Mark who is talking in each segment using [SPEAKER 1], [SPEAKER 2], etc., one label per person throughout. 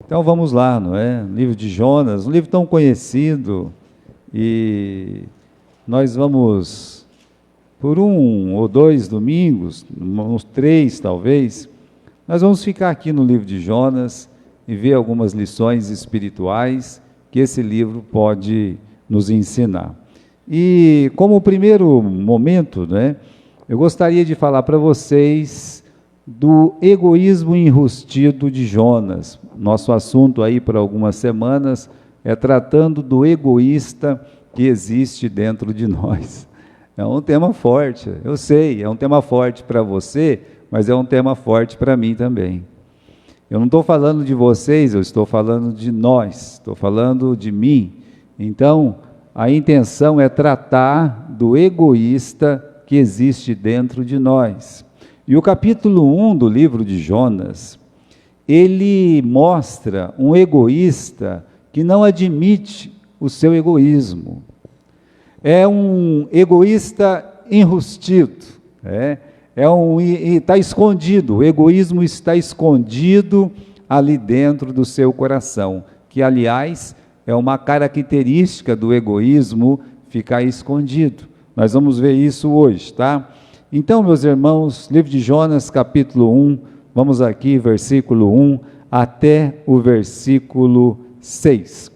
[SPEAKER 1] Então vamos lá, não é? O livro de Jonas, um livro tão conhecido, e nós vamos, por 1 ou 2 domingos, uns 3 talvez, nós vamos ficar aqui no livro de Jonas e ver algumas lições espirituais que esse livro pode nos ensinar. E como primeiro momento, né, eu gostaria de falar para vocês do egoísmo enrustido de Jonas. Nosso assunto aí por algumas semanas é tratando do egoísta que existe dentro de nós. É um tema forte, eu sei, é um tema forte para você, mas é um tema forte para mim também. Eu não estou falando de vocês, eu estou falando de nós, estou falando de mim. Então, a intenção é tratar do egoísta que existe dentro de nós. E o capítulo 1 do livro de Jonas, ele mostra um egoísta que não admite o seu egoísmo. É um egoísta enrustido, está escondido, o egoísmo está escondido ali dentro do seu coração, que aliás é uma característica do egoísmo ficar escondido. Nós vamos ver isso hoje, tá? Então, meus irmãos, livro de Jonas, capítulo 1, vamos aqui, versículo 1 até o versículo 6.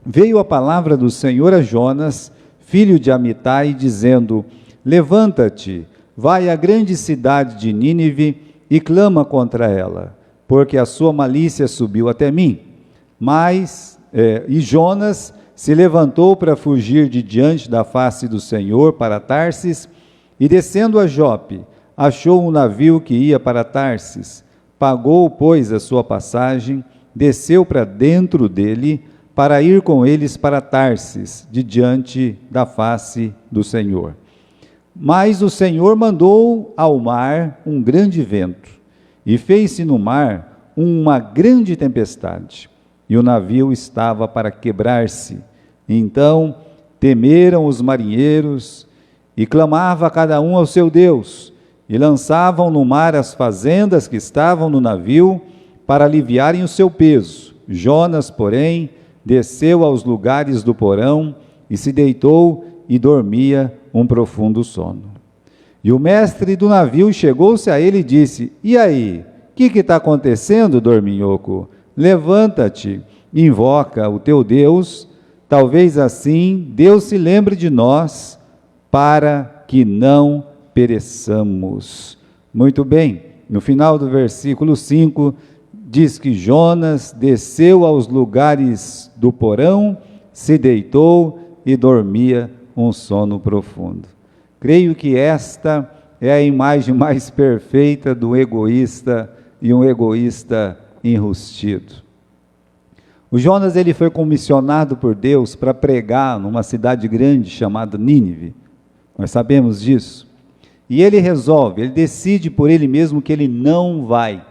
[SPEAKER 1] Veio a palavra do Senhor a Jonas, filho de Amitai, dizendo: levanta-te, vai à grande cidade de Nínive e clama contra ela, porque a sua malícia subiu até mim. E Jonas se levantou para fugir de diante da face do Senhor para Tarsis, e descendo a Jope, achou um navio que ia para Tarsis. Pagou, pois, a sua passagem, desceu para dentro dele, para ir com eles para Tarsis, de diante da face do Senhor. Mas o Senhor mandou ao mar um grande vento, e fez-se no mar uma grande tempestade, e o navio estava para quebrar-se. Então temeram os marinheiros, e clamava cada um ao seu Deus, e lançavam no mar as fazendas que estavam no navio, para aliviarem o seu peso. Jonas, porém, desceu aos lugares do porão, e se deitou e dormia um profundo sono. E o mestre do navio chegou-se a ele e disse: e aí, o que está acontecendo, dorminhoco? Levanta-te, invoca o teu Deus, talvez assim Deus se lembre de nós, para que não pereçamos. Muito bem, no final do versículo 5, diz que Jonas desceu aos lugares do porão, se deitou e dormia um sono profundo. Creio que esta é a imagem mais perfeita do egoísta, e um egoísta enrustido. O Jonas, ele foi comissionado por Deus para pregar numa cidade grande chamada Nínive. Nós sabemos disso. E ele decide por ele mesmo que ele não vai.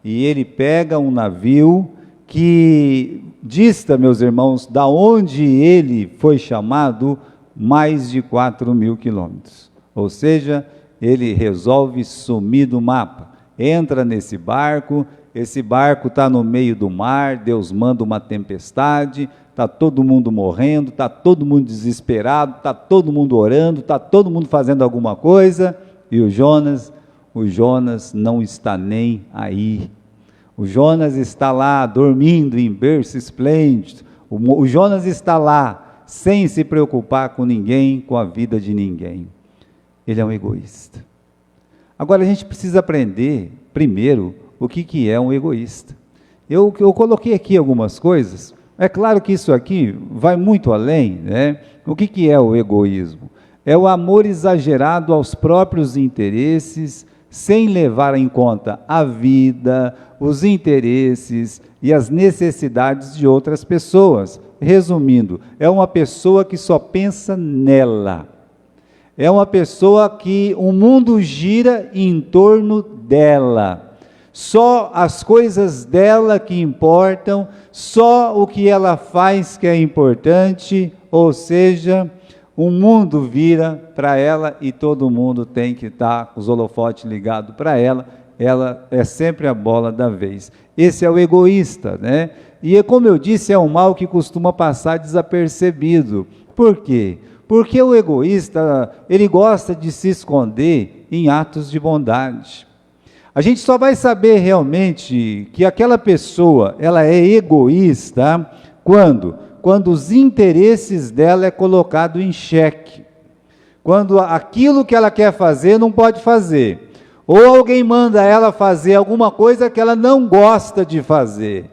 [SPEAKER 1] E ele pega um navio que dista, meus irmãos, da onde ele foi chamado, mais de 4.000 quilômetros. Ou seja, ele resolve sumir do mapa. Entra nesse barco, esse barco está no meio do mar, Deus manda uma tempestade, está todo mundo morrendo, está todo mundo desesperado, está todo mundo orando, está todo mundo fazendo alguma coisa, e o Jonas não está nem aí. O Jonas está lá dormindo em berço esplêndido. O Jonas está lá sem se preocupar com ninguém, com a vida de ninguém. Ele é um egoísta. Agora a gente precisa aprender primeiro o que é um egoísta. Eu coloquei aqui algumas coisas. É claro que isso aqui vai muito além, né? O que é o egoísmo? É o amor exagerado aos próprios interesses, sem levar em conta a vida, os interesses e as necessidades de outras pessoas. Resumindo, é uma pessoa que só pensa nela. É uma pessoa que o mundo gira em torno dela. Só as coisas dela que importam, só o que ela faz que é importante, ou seja, o mundo vira para ela e todo mundo tem que estar com os holofotes ligados para ela, ela é sempre a bola da vez. Esse é o egoísta, né? E como eu disse, é um mal que costuma passar desapercebido. Por quê? Porque o egoísta, ele gosta de se esconder em atos de bondade. A gente só vai saber realmente que aquela pessoa, ela é egoísta, quando os interesses dela é colocado em xeque. Quando aquilo que ela quer fazer não pode fazer. Ou alguém manda ela fazer alguma coisa que ela não gosta de fazer.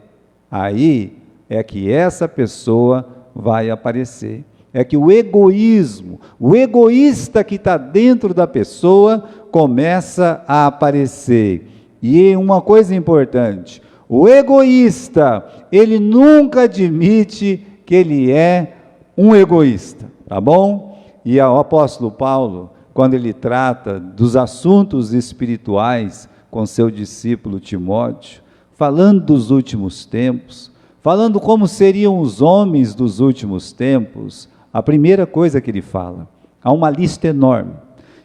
[SPEAKER 1] Aí é que essa pessoa vai aparecer. É que o egoísmo, o egoísta que está dentro da pessoa começa a aparecer. E uma coisa importante, o egoísta, ele nunca admite que ele é um egoísta, tá bom? E o apóstolo Paulo, quando ele trata dos assuntos espirituais com seu discípulo Timóteo, falando dos últimos tempos, falando como seriam os homens dos últimos tempos, a primeira coisa que ele fala, há uma lista enorme.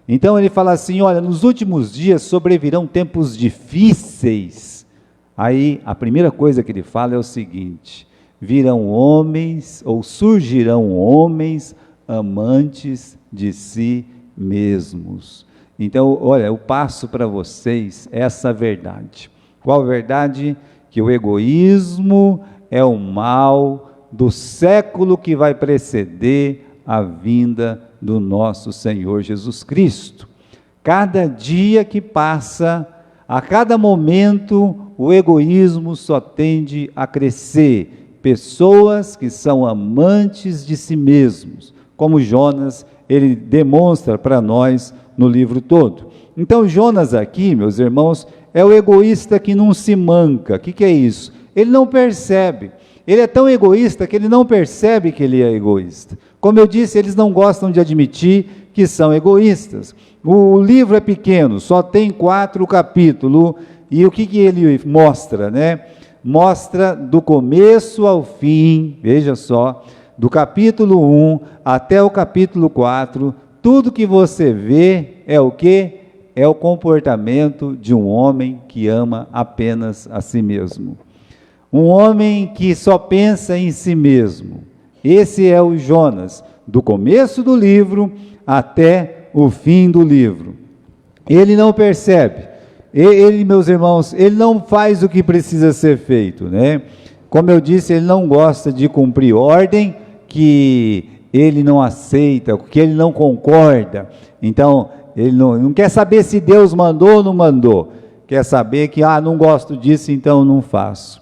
[SPEAKER 1] Então ele fala assim, olha, nos últimos dias sobrevirão tempos difíceis. Aí a primeira coisa que ele fala é o seguinte, virão homens, ou surgirão homens amantes de si mesmos. Então, olha, eu passo para vocês essa verdade. Qual verdade? Que o egoísmo é o mal do século que vai preceder a vinda do nosso Senhor Jesus Cristo. Cada dia que passa, a cada momento, o egoísmo só tende a crescer. Pessoas que são amantes de si mesmos, como Jonas, ele demonstra para nós no livro todo. Então Jonas aqui, meus irmãos, é o egoísta que não se manca. O que é isso? Ele não percebe. Ele é tão egoísta que ele não percebe que ele é egoísta. Como eu disse, eles não gostam de admitir que são egoístas. O livro é pequeno, só tem 4 capítulos, e o que ele mostra, né? Mostra do começo ao fim, veja só, do capítulo 1 até o capítulo 4, tudo que você vê é o quê? É o comportamento de um homem que ama apenas a si mesmo. Um homem que só pensa em si mesmo. Esse é o Jonas, do começo do livro até o fim do livro. Ele não percebe, ele, meus irmãos, ele não faz o que precisa ser feito, né? Como eu disse, ele não gosta de cumprir ordem que ele não aceita, que ele não concorda. Então, ele não quer saber se Deus mandou ou não mandou. Quer saber que, não gosto disso, então não faço.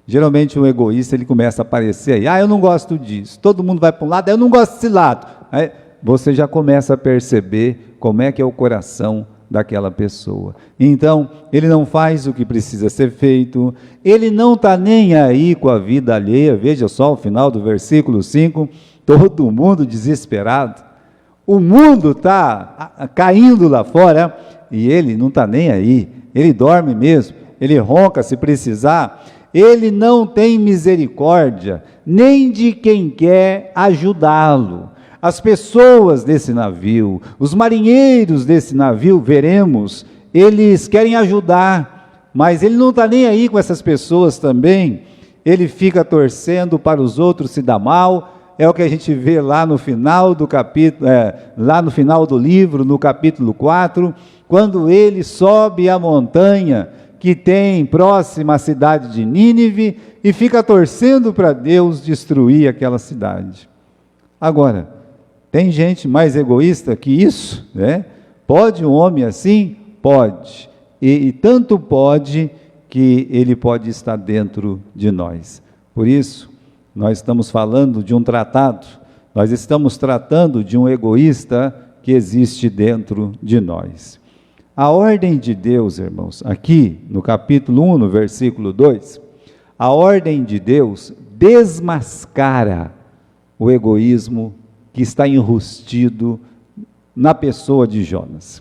[SPEAKER 1] Geralmente o egoísta, ele começa a aparecer aí, eu não gosto disso, todo mundo vai para um lado, eu não gosto desse lado. Aí você já começa a perceber como é que é o coração daquela pessoa. Então, ele não faz o que precisa ser feito, ele não está nem aí com a vida alheia. Veja só o final do versículo 5, todo mundo desesperado, o mundo está caindo lá fora, e ele não está nem aí, ele dorme mesmo, ele ronca se precisar. Ele não tem misericórdia nem de quem quer ajudá-lo. As pessoas desse navio, os marinheiros desse navio, veremos, eles querem ajudar, mas ele não está nem aí com essas pessoas também. Ele fica torcendo para os outros se dar mal. É o que a gente vê lá no final do capítulo, lá no final do livro, no capítulo 4, quando ele sobe a montanha que tem próxima à cidade de Nínive, e fica torcendo para Deus destruir aquela cidade. Agora, tem gente mais egoísta que isso, né? Pode um homem assim? Pode. E tanto pode que ele pode estar dentro de nós. Por isso, nós estamos falando de um tratado, nós estamos tratando de um egoísta que existe dentro de nós. A ordem de Deus, irmãos, aqui no capítulo 1, no versículo 2, a ordem de Deus desmascara o egoísmo que está enrustido na pessoa de Jonas.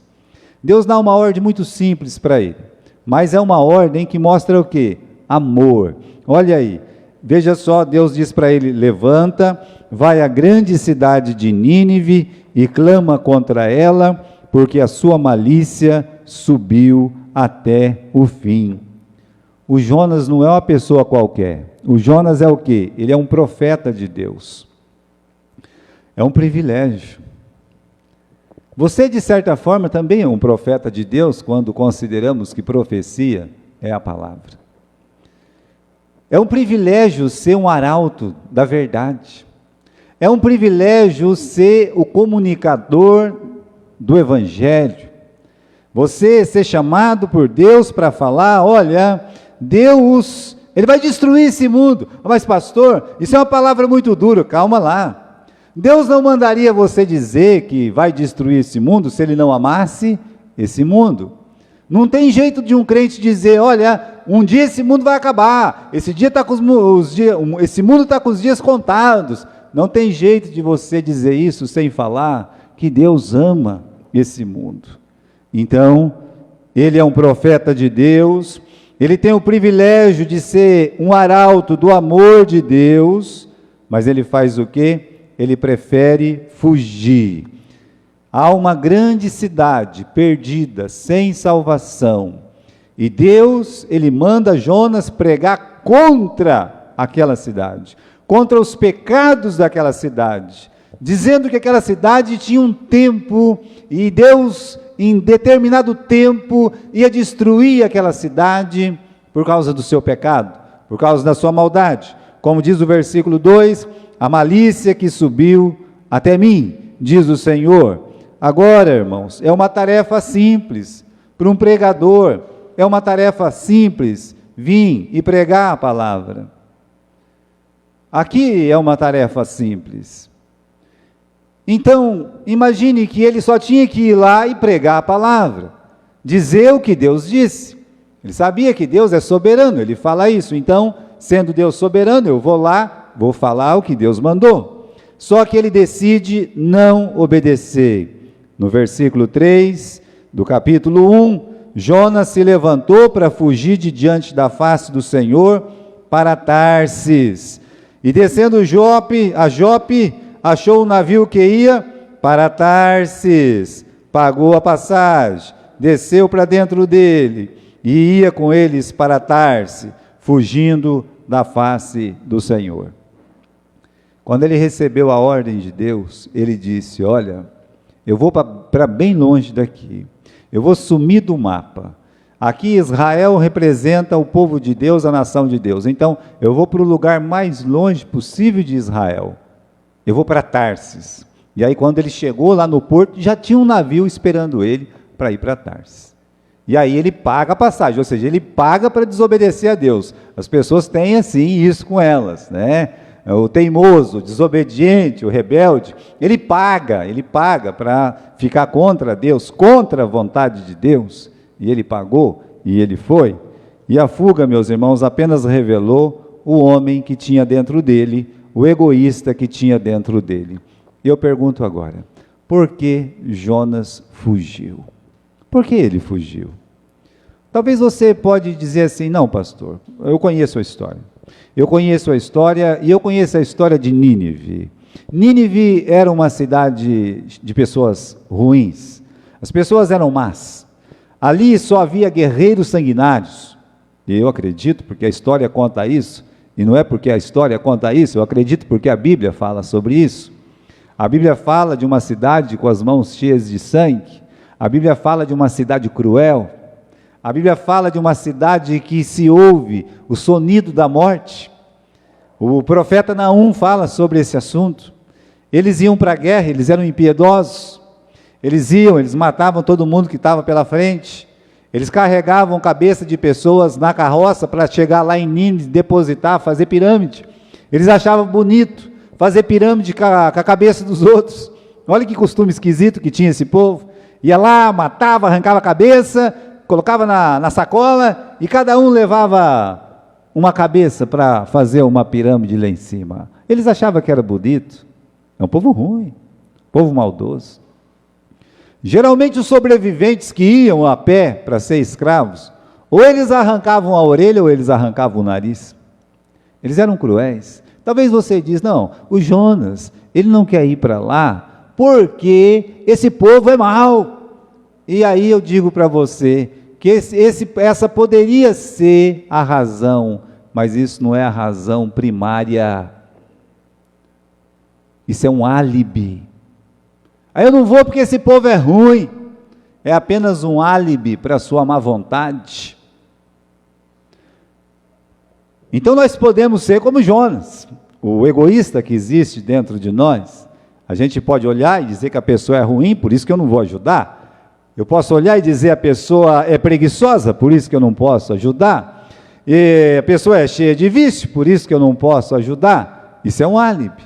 [SPEAKER 1] Deus dá uma ordem muito simples para ele, mas é uma ordem que mostra o quê? Amor. Olha aí, veja só, Deus diz para ele, levanta, vai à grande cidade de Nínive e clama contra ela, porque a sua malícia subiu até o fim. O Jonas não é uma pessoa qualquer. O Jonas é o quê? Ele é um profeta de Deus. É um privilégio. Você, de certa forma, também é um profeta de Deus, quando consideramos que profecia é a palavra. É um privilégio ser um arauto da verdade. É um privilégio ser o comunicador do Evangelho. Você ser chamado por Deus para falar, olha, Deus, Ele vai destruir esse mundo. Mas pastor, isso é uma palavra muito dura, calma lá. Deus não mandaria você dizer que vai destruir esse mundo se Ele não amasse esse mundo. Não tem jeito de um crente dizer, olha, um dia esse mundo vai acabar, esse mundo está com os dias contados. Não tem jeito de você dizer isso sem falar que Deus ama esse mundo. Então, ele é um profeta de Deus, ele tem o privilégio de ser um arauto do amor de Deus, mas ele faz o quê? Ele prefere fugir. Há uma grande cidade perdida, sem salvação, e Deus, ele manda Jonas pregar contra aquela cidade, contra os pecados daquela cidade, dizendo que aquela cidade tinha um tempo, e Deus, em determinado tempo, ia destruir aquela cidade por causa do seu pecado, por causa da sua maldade. Como diz o versículo 2, a malícia que subiu até mim, diz o Senhor. Agora, irmãos, é uma tarefa simples, para um pregador, é uma tarefa simples, vir e pregar a palavra. Aqui é uma tarefa simples. Então, imagine que ele só tinha que ir lá e pregar a palavra, dizer o que Deus disse. Ele sabia que Deus é soberano, ele fala isso. Então, sendo Deus soberano, eu vou lá, vou falar o que Deus mandou. Só que ele decide não obedecer. No versículo 3 do capítulo 1, Jonas se levantou para fugir de diante da face do Senhor para Tarsis. E descendo a Jope, achou o navio que ia para Tarsis, pagou a passagem, desceu para dentro dele e ia com eles para Tarsis, fugindo da face do Senhor. Quando ele recebeu a ordem de Deus, ele disse, olha, eu vou para bem longe daqui, eu vou sumir do mapa. Aqui Israel representa o povo de Deus, a nação de Deus. Então, eu vou para o lugar mais longe possível de Israel. Eu vou para Tarsis. E aí, quando ele chegou lá no porto, já tinha um navio esperando ele para ir para Tarsis. E aí ele paga a passagem, ou seja, ele paga para desobedecer a Deus. As pessoas têm assim isso com elas, né? O teimoso, o desobediente, o rebelde, ele paga para ficar contra Deus, contra a vontade de Deus. E ele pagou, e ele foi. E a fuga, meus irmãos, apenas revelou o homem que tinha dentro dele, o egoísta que tinha dentro dele. E eu pergunto agora, por que Jonas fugiu? Por que ele fugiu? Talvez você pode dizer assim, não, pastor, eu conheço a história. Eu conheço a história, e eu conheço a história de Nínive. Nínive era uma cidade de pessoas ruins. As pessoas eram más. Ali só havia guerreiros sanguinários. E eu acredito, porque a história conta isso, e não é porque a história conta isso, eu acredito porque a Bíblia fala sobre isso. A Bíblia fala de uma cidade com as mãos cheias de sangue. A Bíblia fala de uma cidade cruel. A Bíblia fala de uma cidade que se ouve o sonido da morte. O profeta Naum fala sobre esse assunto. Eles iam para a guerra, eles eram impiedosos. Eles matavam todo mundo que estava pela frente. Eles carregavam cabeça de pessoas na carroça para chegar lá em Nínive, depositar, fazer pirâmide. Eles achavam bonito fazer pirâmide com a cabeça dos outros. Olha que costume esquisito que tinha esse povo. Ia lá, matava, arrancava a cabeça, colocava na sacola e cada um levava uma cabeça para fazer uma pirâmide lá em cima. Eles achavam que era bonito. É um povo ruim, povo maldoso. Geralmente os sobreviventes que iam a pé para ser escravos, ou eles arrancavam a orelha ou eles arrancavam o nariz. Eles eram cruéis. Talvez você diz, não, o Jonas, ele não quer ir para lá porque esse povo é mau. E aí eu digo para você que essa poderia ser a razão, mas isso não é a razão primária. Isso é um álibi. Aí eu não vou porque esse povo é ruim. É apenas um álibi para a sua má vontade. Então nós podemos ser como Jonas, o egoísta que existe dentro de nós. A gente pode olhar e dizer que a pessoa é ruim, por isso que eu não vou ajudar. Eu posso olhar e dizer a pessoa é preguiçosa, por isso que eu não posso ajudar. E a pessoa é cheia de vício, por isso que eu não posso ajudar. Isso é um álibi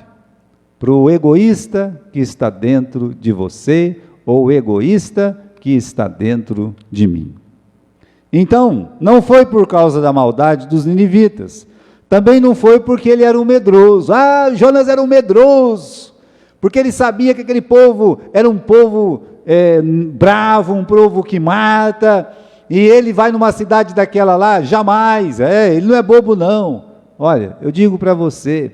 [SPEAKER 1] para o egoísta que está dentro de você, ou o egoísta que está dentro de mim. Então, não foi por causa da maldade dos ninivitas, também não foi porque ele era um medroso. Jonas era um medroso, porque ele sabia que aquele povo era um povo bravo, um povo que mata, e ele vai numa cidade daquela lá, jamais, ele não é bobo não. Olha, eu digo para você,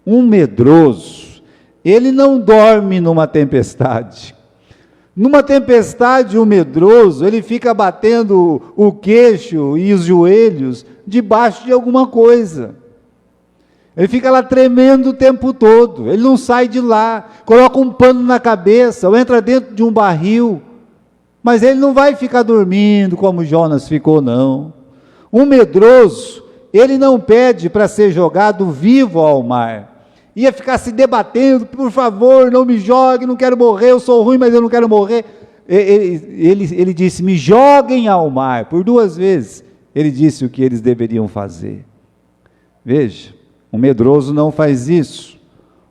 [SPEAKER 1] um medroso, ele não dorme numa tempestade. Numa tempestade, o medroso, ele fica batendo o queixo e os joelhos debaixo de alguma coisa. Ele fica lá tremendo o tempo todo, ele não sai de lá, coloca um pano na cabeça, ou entra dentro de um barril, mas ele não vai ficar dormindo como Jonas ficou, não. Um medroso, ele não pede para ser jogado vivo ao mar, ia ficar se debatendo, por favor, não me jogue, não quero morrer, eu sou ruim, mas eu não quero morrer. Ele disse, me joguem ao mar, por 2 vezes, ele disse o que eles deveriam fazer. Veja, um medroso não faz isso,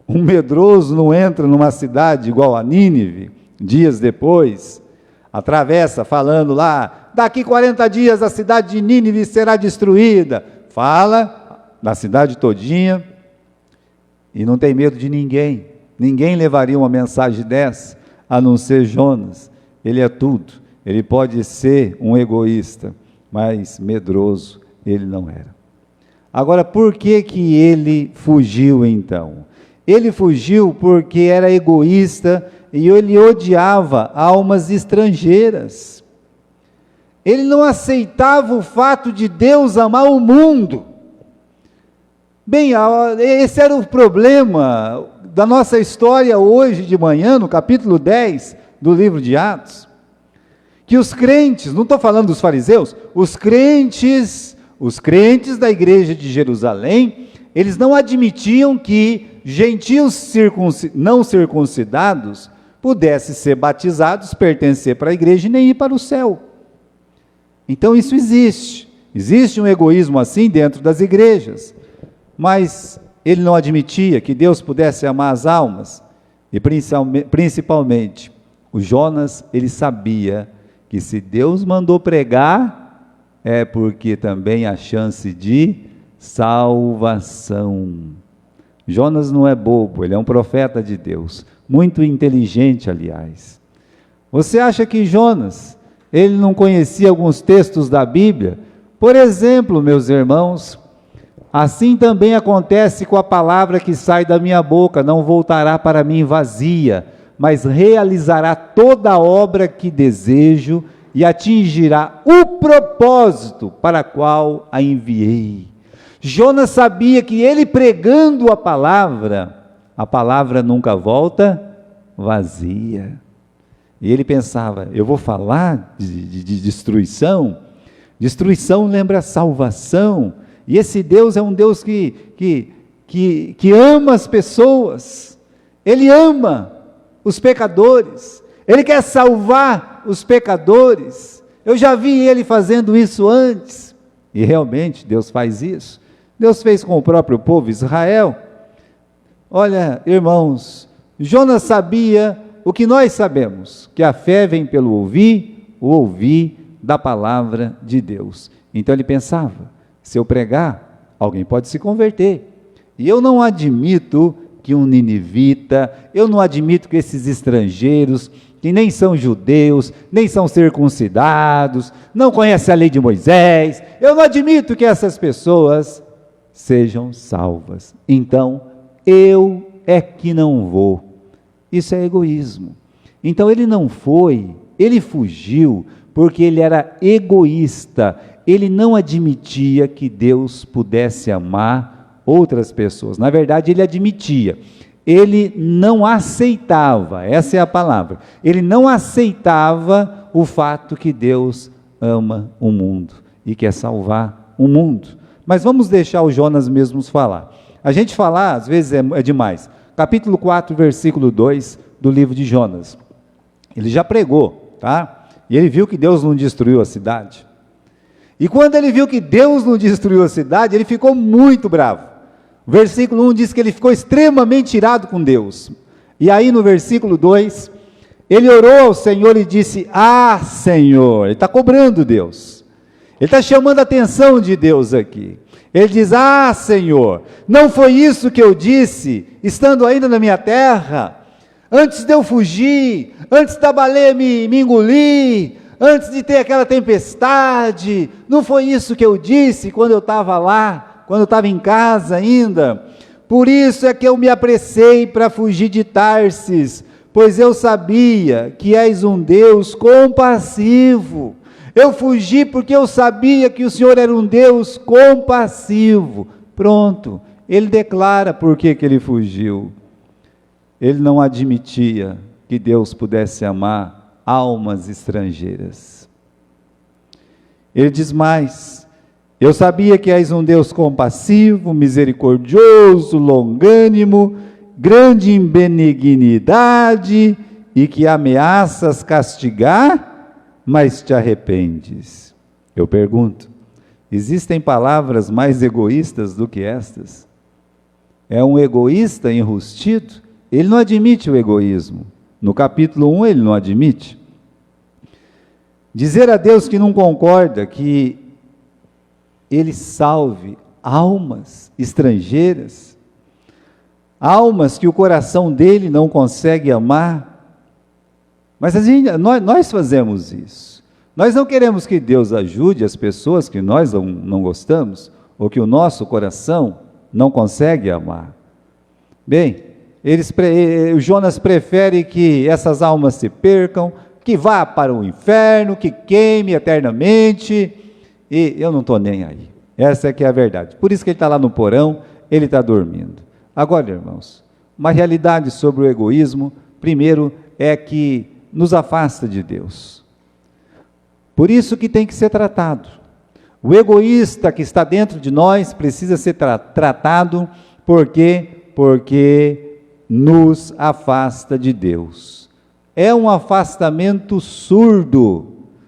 [SPEAKER 1] um medroso não entra numa cidade igual a Nínive, dias depois, atravessa falando lá, daqui 40 dias a cidade de Nínive será destruída, fala da cidade todinha, e não tem medo de ninguém. Ninguém levaria uma mensagem dessa, a não ser Jonas. Ele é tudo. Ele pode ser um egoísta, mas medroso ele não era. Agora, por que ele fugiu então? Ele fugiu porque era egoísta e ele odiava almas estrangeiras. Ele não aceitava o fato de Deus amar o mundo. Bem, esse era o problema da nossa história hoje de manhã, no capítulo 10 do livro de Atos, que os crentes, não estou falando dos fariseus, os crentes da igreja de Jerusalém, eles não admitiam que gentios não circuncidados pudessem ser batizados, pertencer para a igreja e nem ir para o céu. Então isso existe um egoísmo assim dentro das igrejas, mas ele não admitia que Deus pudesse amar as almas, e principalmente, o Jonas, ele sabia que se Deus mandou pregar, é porque também há chance de salvação. Jonas não é bobo, ele é um profeta de Deus, muito inteligente, aliás. Você acha que Jonas, ele não conhecia alguns textos da Bíblia? Por exemplo, meus irmãos, assim também acontece com a palavra que sai da minha boca, não voltará para mim vazia, mas realizará toda a obra que desejo e atingirá o propósito para a qual a enviei. Jonas sabia que ele pregando a palavra nunca volta vazia. E ele pensava, eu vou falar de destruição? Destruição lembra salvação. E esse Deus é um Deus que ama as pessoas, Ele ama os pecadores, Ele quer salvar os pecadores. Eu já vi Ele fazendo isso antes, e realmente Deus faz isso. Deus fez com o próprio povo Israel. Olha, irmãos, Jonas sabia o que nós sabemos, que a fé vem pelo ouvir, o ouvir da palavra de Deus. Então ele pensava, se eu pregar, alguém pode se converter. E eu não admito que um ninivita, eu não admito que esses estrangeiros, que nem são judeus, nem são circuncidados, não conhecem a lei de Moisés, eu não admito que essas pessoas sejam salvas. Então, eu é que não vou. Isso é egoísmo. Então ele não foi, ele fugiu, porque ele era egoísta, ele não admitia que Deus pudesse amar outras pessoas. Na verdade, ele admitia, ele não aceitava, essa é a palavra, ele não aceitava o fato que Deus ama o mundo e quer salvar o mundo. Mas vamos deixar o Jonas mesmo falar. A gente falar, às vezes, é demais. Capítulo 4, versículo 2 do livro de Jonas. Ele já pregou, tá? E ele viu que Deus não destruiu a cidade. E quando ele viu que Deus não destruiu a cidade, ele ficou muito bravo. O versículo 1 diz que ele ficou extremamente irado com Deus. E aí no versículo 2, ele orou ao Senhor e disse: ah, Senhor, ele está cobrando Deus. Ele está chamando a atenção de Deus aqui. Ele diz: ah, Senhor, não foi isso que eu disse, estando ainda na minha terra? Antes de eu fugir, antes da baleia me engolir, antes de ter aquela tempestade, não foi isso que eu disse quando eu estava lá, quando eu estava em casa ainda? Por isso é que eu me apressei para fugir de Tarsis, pois eu sabia que és um Deus compassivo. Eu fugi porque eu sabia que o Senhor era um Deus compassivo. Pronto, ele declara por que ele fugiu. Ele não admitia que Deus pudesse amar almas estrangeiras. Ele diz mais: eu sabia que és um Deus compassivo, misericordioso, longânimo, grande em benignidade, e que ameaças castigar, mas te arrependes. Eu pergunto, existem palavras mais egoístas do que estas? É um egoísta enrustido? Ele não admite o egoísmo. No capítulo 1 ele não admite. Dizer a Deus que não concorda que ele salve almas estrangeiras, almas que o coração dele não consegue amar. Mas nós fazemos isso. Nós não queremos que Deus ajude as pessoas que nós não gostamos, ou que o nosso coração não consegue amar. Bem, o Jonas prefere que essas almas se percam, que vá para o inferno, que queime eternamente, e eu não estou nem aí. Essa é que é a verdade. Por isso que ele está lá no porão, ele está dormindo. Agora, irmãos, uma realidade sobre o egoísmo, primeiro, é que nos afasta de Deus. Por isso que tem que ser tratado. O egoísta que está dentro de nós precisa ser tratado, porque nos afasta de Deus. É um afastamento surdo.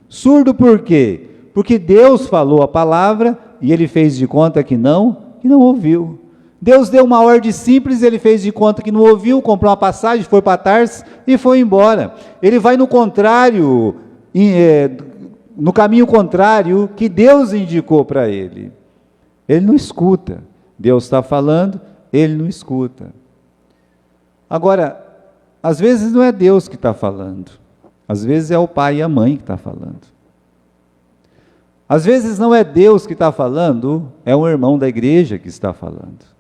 [SPEAKER 1] Surdo por quê? Porque Deus falou a palavra e ele fez de conta que não ouviu. Deus deu uma ordem simples, ele fez de conta que não ouviu, comprou uma passagem, foi para Tarsis e foi embora. Ele vai no contrário, no caminho contrário que Deus indicou para ele. Ele não escuta. Deus está falando, ele não escuta. Agora, às vezes não é Deus que está falando, às vezes é o pai e a mãe que está falando. Às vezes não é Deus que está falando, é um irmão da igreja que está falando.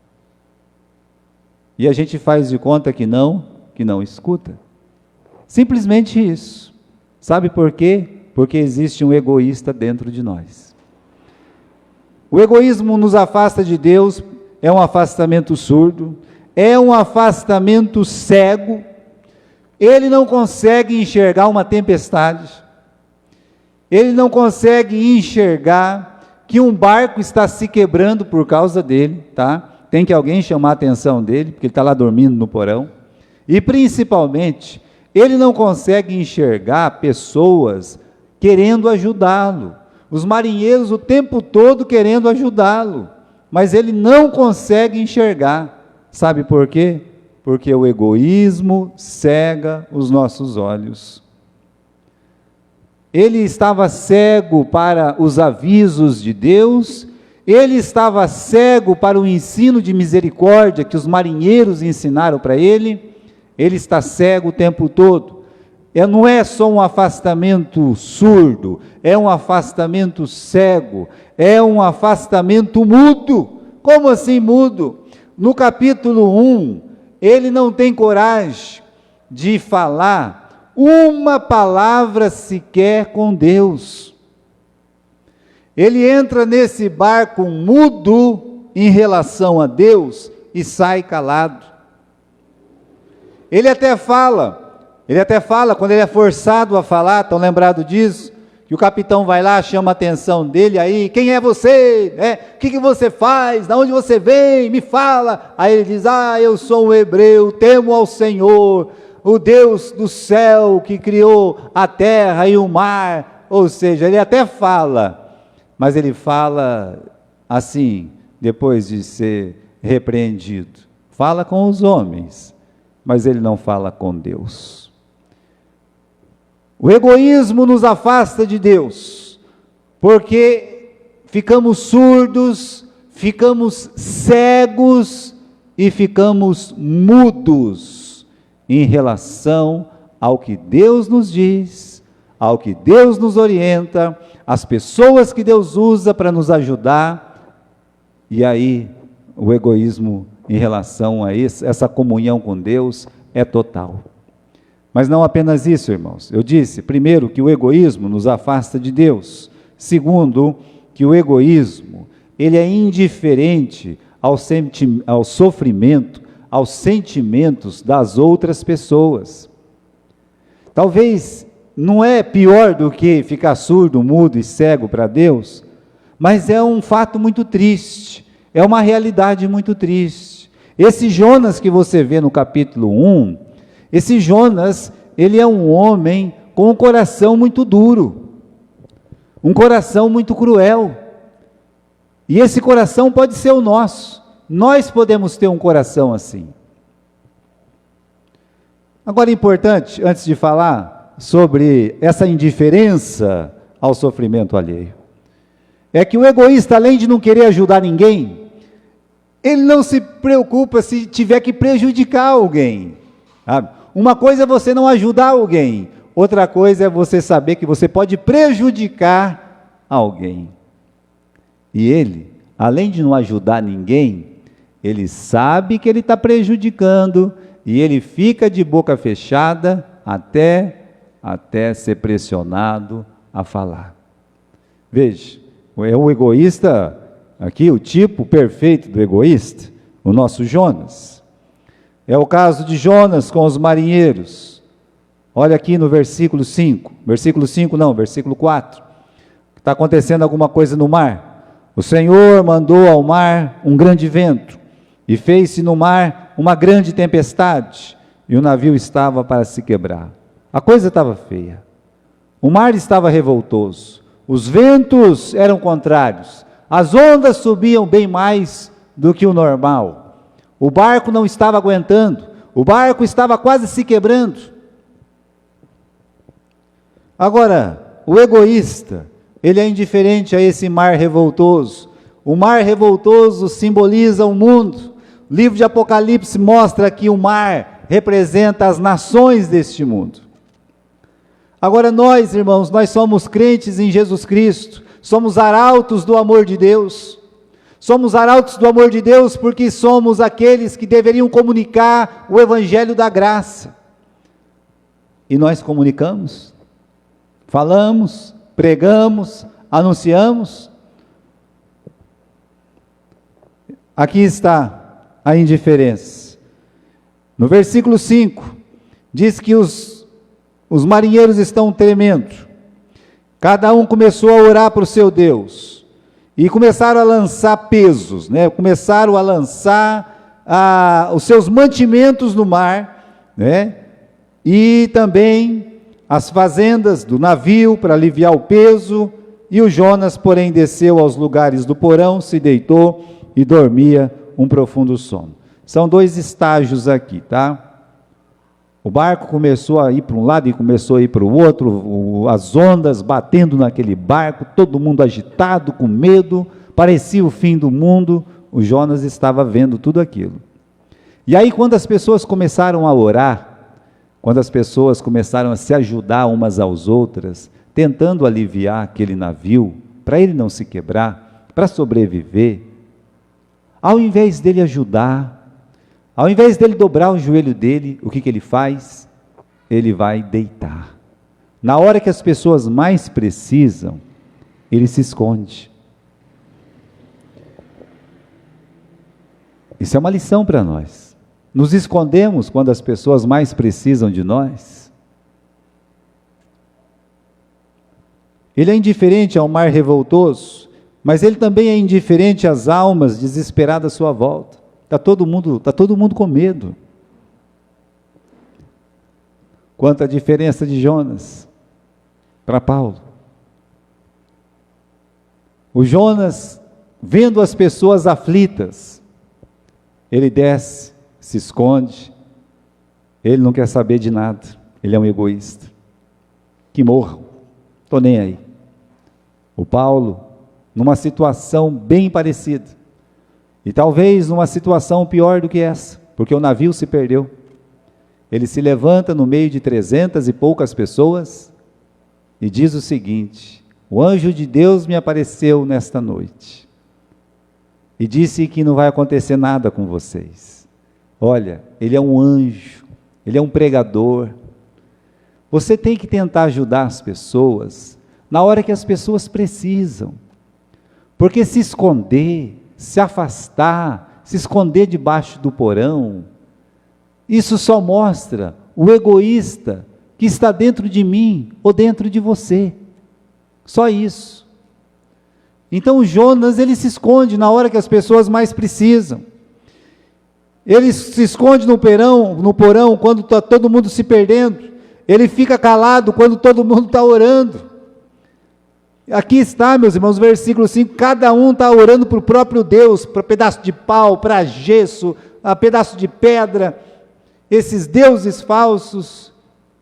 [SPEAKER 1] E a gente faz de conta que não escuta. Simplesmente isso. Sabe por quê? Porque existe um egoísta dentro de nós. O egoísmo nos afasta de Deus, é um afastamento surdo, é um afastamento cego. Ele não consegue enxergar uma tempestade, ele não consegue enxergar que um barco está se quebrando por causa dele, tá? Tem que alguém chamar a atenção dele, porque ele está lá dormindo no porão. E principalmente, ele não consegue enxergar pessoas querendo ajudá-lo, os marinheiros o tempo todo querendo ajudá-lo, mas ele não consegue enxergar. Sabe por quê? Porque o egoísmo cega os nossos olhos. Ele estava cego para os avisos de Deus, ele estava cego para o ensino de misericórdia que os marinheiros ensinaram para ele, ele está cego o tempo todo. Não é só um afastamento surdo, é um afastamento cego, é um afastamento mudo. Como assim mudo? No capítulo 1, ele não tem coragem de falar uma palavra sequer com Deus. Ele entra nesse barco mudo em relação a Deus e sai calado. Ele até fala quando ele é forçado a falar, estão lembrados disso? Que o capitão vai lá, chama a atenção dele, aí, quem é você? O que você faz? De onde você vem? Me fala. Aí ele diz, eu sou um hebreu, temo ao Senhor, o Deus do céu que criou a terra e o mar. Ou seja, ele até fala, mas ele fala assim, depois de ser repreendido. Fala com os homens, mas ele não fala com Deus. O egoísmo nos afasta de Deus, porque ficamos surdos, ficamos cegos e ficamos mudos em relação ao que Deus nos diz, ao que Deus nos orienta, as pessoas que Deus usa para nos ajudar, e aí o egoísmo em relação a essa comunhão com Deus é total. Mas não apenas isso, irmãos. Eu disse, primeiro, que o egoísmo nos afasta de Deus. Segundo, que o egoísmo, ele é indiferente ao sofrimento, aos sentimentos das outras pessoas. Talvez não é pior do que ficar surdo, mudo e cego para Deus, mas é um fato muito triste, é uma realidade muito triste. Esse Jonas que você vê no capítulo 1, esse Jonas, ele é um homem com um coração muito duro, um coração muito cruel, e esse coração pode ser o nosso, nós podemos ter um coração assim. Agora é importante, antes de falar sobre essa indiferença ao sofrimento alheio, é que o egoísta, além de não querer ajudar ninguém, ele não se preocupa se tiver que prejudicar alguém, sabe? Uma coisa é você não ajudar alguém, outra coisa é você saber que você pode prejudicar alguém. E ele, além de não ajudar ninguém, ele sabe que ele está prejudicando, e ele fica de boca fechada até ser pressionado a falar. Veja, é o egoísta, aqui o tipo perfeito do egoísta, o nosso Jonas. É o caso de Jonas com os marinheiros. Olha aqui no versículo 5, versículo 4. Está acontecendo alguma coisa no mar. O Senhor mandou ao mar um grande vento, e fez-se no mar uma grande tempestade, e o navio estava para se quebrar. A coisa estava feia. O mar estava revoltoso, os ventos eram contrários, as ondas subiam bem mais do que o normal. O barco não estava aguentando, o barco estava quase se quebrando. Agora, o egoísta, ele é indiferente a esse mar revoltoso. O mar revoltoso simboliza o mundo. O livro de Apocalipse mostra que o mar representa as nações deste mundo. Agora nós, irmãos, nós somos crentes em Jesus Cristo, somos arautos do amor de Deus. Somos arautos do amor de Deus porque somos aqueles que deveriam comunicar o evangelho da graça. E nós comunicamos, falamos, pregamos, anunciamos. Aqui está a indiferença. No versículo 5, diz que os marinheiros estão tremendo. Cada um começou a orar para o seu Deus. E começaram a lançar pesos, começaram a lançar os seus mantimentos no mar, e também as fazendas do navio para aliviar o peso, e o Jonas, porém, desceu aos lugares do porão, se deitou e dormia um profundo sono. São dois estágios aqui, tá? O barco começou a ir para um lado e começou a ir para o outro, as ondas batendo naquele barco, todo mundo agitado, com medo, parecia o fim do mundo. O Jonas estava vendo tudo aquilo. E aí, quando as pessoas começaram a orar, quando as pessoas começaram a se ajudar umas às outras, tentando aliviar aquele navio, para ele não se quebrar, para sobreviver, ao invés dele ajudar, ao invés dele dobrar o joelho dele, o que ele faz? ele vai deitar. Na hora que as pessoas mais precisam, ele se esconde. Isso é uma lição para nós. Nos escondemos quando as pessoas mais precisam de nós. Ele é indiferente ao mar revoltoso, mas ele também é indiferente às almas desesperadas à sua volta. Está todo mundo com medo. Quanta diferença de Jonas para Paulo. O Jonas, vendo as pessoas aflitas, ele desce, se esconde, ele não quer saber de nada, ele é um egoísta. Que morram, estou nem aí. O Paulo, numa situação bem parecida, e talvez numa situação pior do que essa, porque o navio se perdeu. Ele se levanta no meio de 300 e poucas pessoas e diz o seguinte: o anjo de Deus me apareceu nesta noite e disse que não vai acontecer nada com vocês. Olha, ele é um anjo, ele é um pregador. Você tem que tentar ajudar as pessoas na hora que as pessoas precisam, porque se esconder, se afastar, se esconder debaixo do porão, isso só mostra o egoísta que está dentro de mim ou dentro de você. Só isso. Então o Jonas, ele se esconde na hora que as pessoas mais precisam. Ele se esconde no porão quando está todo mundo se perdendo. Ele fica calado quando todo mundo está orando. Aqui está, meus irmãos, versículo 5, cada um está orando para o próprio Deus, para pedaço de pau, para gesso, para pedaço de pedra. Esses deuses falsos,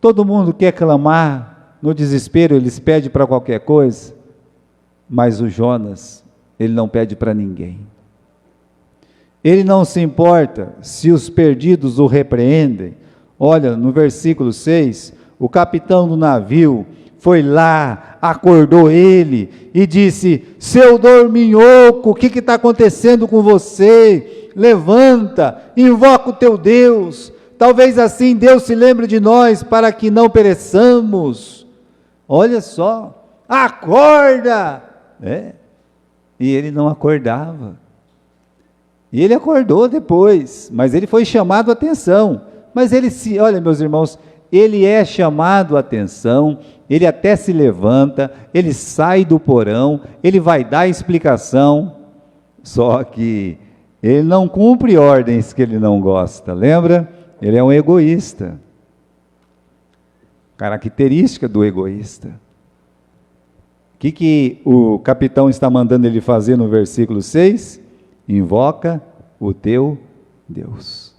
[SPEAKER 1] todo mundo quer clamar, no desespero eles pedem para qualquer coisa, mas o Jonas, ele não pede para ninguém. Ele não se importa se os perdidos o repreendem. Olha, no versículo 6, o capitão do navio foi lá, acordou ele e disse: seu dorminhoco, o que está acontecendo com você? Levanta, invoca o teu Deus. Talvez assim Deus se lembre de nós para que não pereçamos. Olha só, acorda! E ele não acordava. E ele acordou depois, mas ele foi chamado a atenção. Mas olha, meus irmãos, ele é chamado a atenção, ele até se levanta, ele sai do porão, ele vai dar explicação, só que ele não cumpre ordens que ele não gosta, lembra? Ele é um egoísta. Característica do egoísta. O que o capitão está mandando ele fazer no versículo 6? Invoca o teu Deus.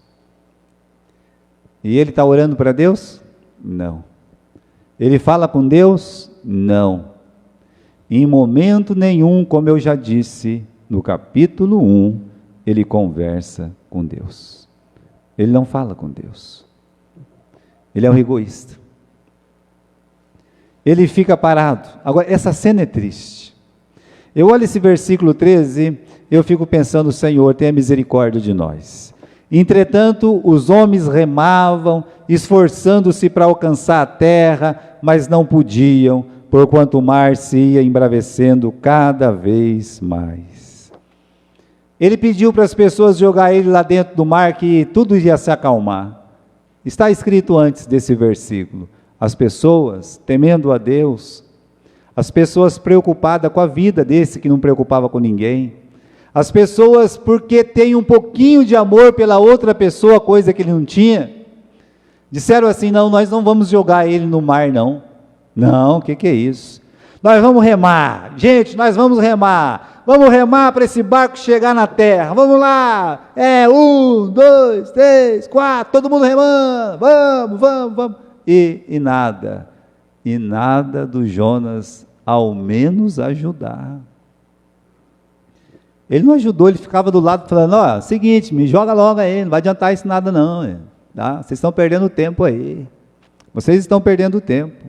[SPEAKER 1] E ele está orando para Deus? Não. Ele fala com Deus? Não. Em momento nenhum, como eu já disse, no capítulo 1, ele conversa com Deus. Ele não fala com Deus. Ele é um egoísta. Ele fica parado. Agora, essa cena é triste. Eu olho esse versículo 13, eu fico pensando: Senhor, tenha misericórdia de nós. Entretanto, os homens remavam, esforçando-se para alcançar a terra, mas não podiam, porquanto o mar se ia embravecendo cada vez mais. Ele pediu para as pessoas jogar ele lá dentro do mar, que tudo ia se acalmar. Está escrito antes desse versículo: as pessoas temendo a Deus, as pessoas preocupadas com a vida desse que não preocupava com ninguém, as pessoas porque têm um pouquinho de amor pela outra pessoa, coisa que ele não tinha, disseram assim: não, nós não vamos jogar ele no mar não. Não, o que é isso? Nós vamos remar, gente, nós vamos remar para esse barco chegar na terra, vamos lá, 1, 2, 3, 4, todo mundo remando, vamos, e nada do Jonas ao menos ajudar. Ele não ajudou, ele ficava do lado falando: seguinte, me joga logo aí, não vai adiantar isso nada não, tá? Vocês estão perdendo tempo aí, vocês estão perdendo tempo.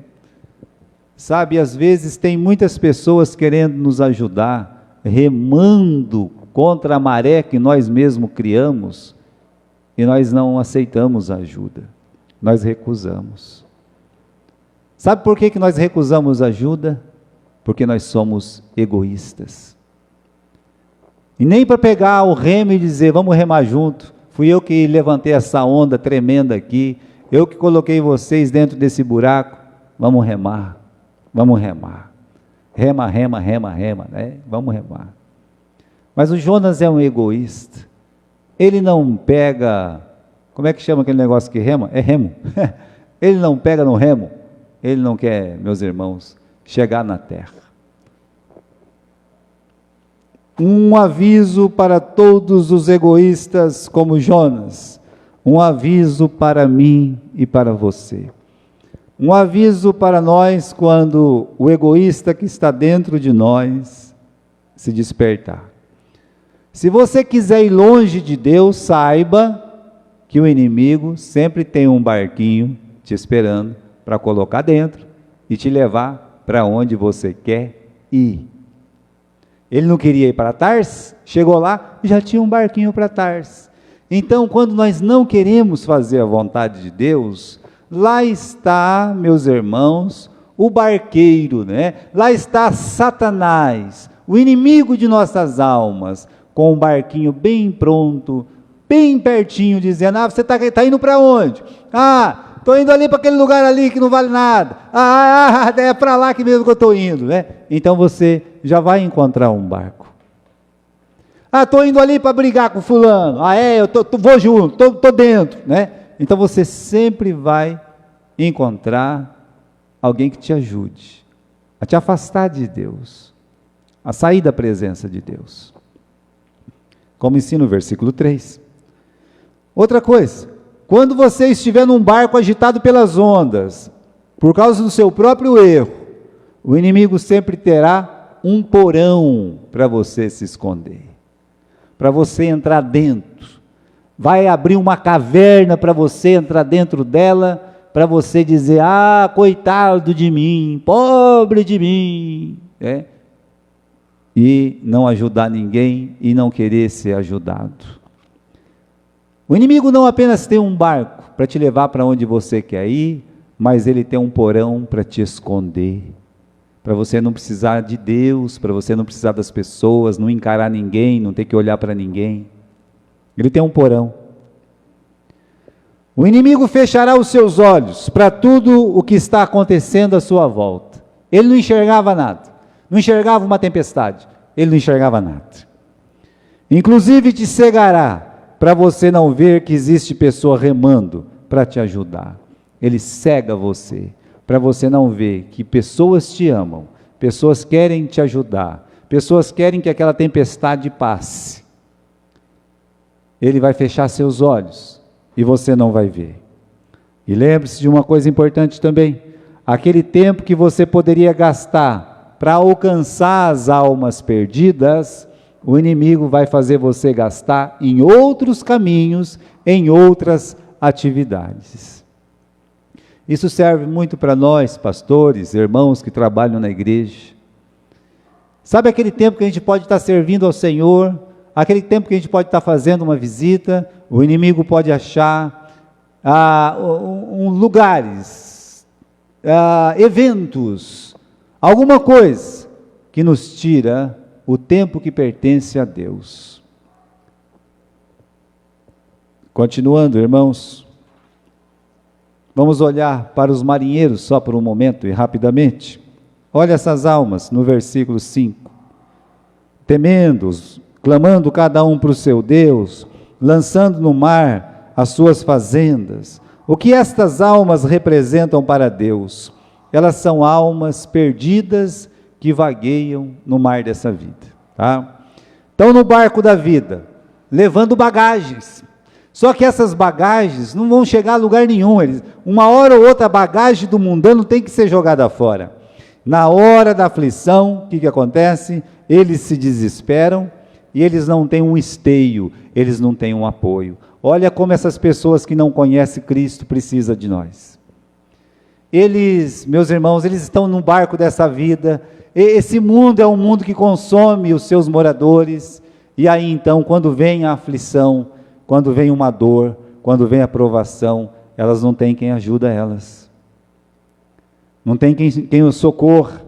[SPEAKER 1] Sabe, às vezes tem muitas pessoas querendo nos ajudar, remando contra a maré que nós mesmos criamos, e nós não aceitamos a ajuda, nós recusamos. Sabe por que nós recusamos ajuda? Porque nós somos egoístas. E nem para pegar o remo e dizer, vamos remar junto, fui eu que levantei essa onda tremenda aqui, eu que coloquei vocês dentro desse buraco, vamos remar, rema, né? Vamos remar. Mas o Jonas é um egoísta, ele não pega, como é que chama aquele negócio que rema? É remo, ele não pega no remo, ele não quer, meus irmãos, chegar na terra. Um aviso para todos os egoístas como Jonas, um aviso para mim e para você, um aviso para nós quando o egoísta que está dentro de nós se despertar. Se você quiser ir longe de Deus, saiba que o inimigo sempre tem um barquinho te esperando para colocar dentro e te levar para onde você quer ir. Ele não queria ir para Tarsis, chegou lá e já tinha um barquinho para Tarsis. Então, quando nós não queremos fazer a vontade de Deus, lá está, meus irmãos, o barqueiro, né? Lá está Satanás, o inimigo de nossas almas, com um barquinho bem pronto, bem pertinho, dizendo, você está indo para onde? Estou indo ali para aquele lugar ali que não vale nada. É para lá que mesmo que eu estou indo, né? Então você já vai encontrar um barco. Estou indo ali para brigar com fulano. Eu vou junto, estou dentro, né? Então você sempre vai encontrar alguém que te ajude a te afastar de Deus, a sair da presença de Deus. Como ensina o versículo 3. Outra coisa, quando você estiver num barco agitado pelas ondas, por causa do seu próprio erro, o inimigo sempre terá um porão para você se esconder, para você entrar dentro, vai abrir uma caverna para você entrar dentro dela, para você dizer, coitado de mim, pobre de mim, e não ajudar ninguém e não querer ser ajudado. O inimigo não apenas tem um barco para te levar para onde você quer ir, mas ele tem um porão para te esconder, para você não precisar de Deus, para você não precisar das pessoas, não encarar ninguém, não ter que olhar para ninguém. Ele tem um porão. O inimigo fechará os seus olhos para tudo o que está acontecendo à sua volta. Ele não enxergava nada, não enxergava uma tempestade, ele não enxergava nada. Inclusive te cegará, para você não ver que existe pessoa remando para te ajudar. Ele cega você, para você não ver que pessoas te amam, pessoas querem te ajudar, pessoas querem que aquela tempestade passe. Ele vai fechar seus olhos e você não vai ver. E lembre-se de uma coisa importante também, aquele tempo que você poderia gastar para alcançar as almas perdidas, o inimigo vai fazer você gastar em outros caminhos, em outras atividades. Isso serve muito para nós, pastores, irmãos que trabalham na igreja. Sabe aquele tempo que a gente pode estar servindo ao Senhor, aquele tempo que a gente pode estar fazendo uma visita, o inimigo pode achar lugares, eventos, alguma coisa que nos tira o tempo que pertence a Deus. Continuando, irmãos, vamos olhar para os marinheiros só por um momento e rapidamente. Olha essas almas no versículo 5. Temendo-os, clamando cada um para o seu Deus, lançando no mar as suas fazendas. O que estas almas representam para Deus? Elas são almas perdidas que vagueiam no mar dessa vida, tá? Estão no barco da vida, levando bagagens, só que essas bagagens não vão chegar a lugar nenhum, uma hora ou outra a bagagem do mundano tem que ser jogada fora. Na hora da aflição, o que acontece? Eles se desesperam e eles não têm um esteio, eles não têm um apoio. Olha como essas pessoas que não conhecem Cristo precisam de nós. Eles, meus irmãos, eles estão no barco dessa vida. Esse mundo é um mundo que consome os seus moradores, e aí então, quando vem a aflição, quando vem uma dor, quando vem a provação, elas não têm quem ajuda elas. não tem quem o socorra.